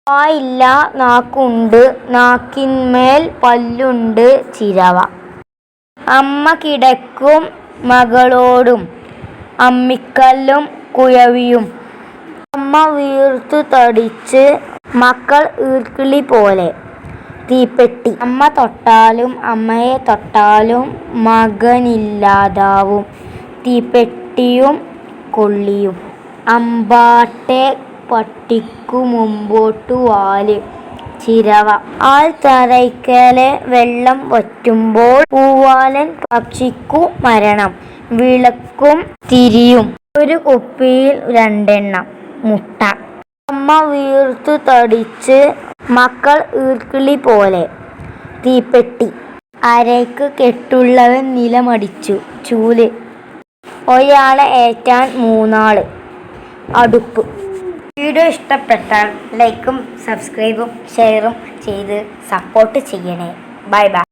വായില്ല നാക്കുണ്ട്, നാക്കിന്മേൽ പല്ലുണ്ട് ചിരവ. അമ്മ കിടക്കും മകളോടും, അമ്മിക്കല്ലും കുഴവിയും. അമ്മ വീർത്തു തടിച്ച്, മക്കൾ ഈർക്കിളി പോലെ. തീപ്പെട്ടി. അമ്മ തൊട്ടാലും അമ്മയെ തൊട്ടാലും മകനില്ലാതാവും. തീപ്പെട്ടിയും കൊള്ളിയും. അമ്പാട്ടെ പട്ടിക്കു മുമ്പോട്ടു വാല് ചിരവ. ആൽത്തറയ്ക്കലെ വെള്ളം വറ്റുമ്പോൾ പൂവാലൻ പക്ഷിക്കു മരണം. വിളക്കും തിരിയും. ഒരു കുപ്പിയിൽ രണ്ടെണ്ണം. മുട്ട. അമ്മ വീർത്തു തടിച്ച്, മക്കൾ ഈർക്കിളി പോലെ. തീപ്പെട്ടി. അരയ്ക്ക് കെട്ടുള്ളവൻ നിലമടിച്ചു. ചൂല്. ഒരാളെ ഏറ്റാൻ മൂന്നാള്. അടുപ്പ്. വീഡിയോ ഇഷ്ടപ്പെട്ടാൽ ലൈക്കും സബ്സ്ക്രൈബും ഷെയറും ചെയ്ത് സപ്പോർട്ട് ചെയ്യണേ. Bye bye.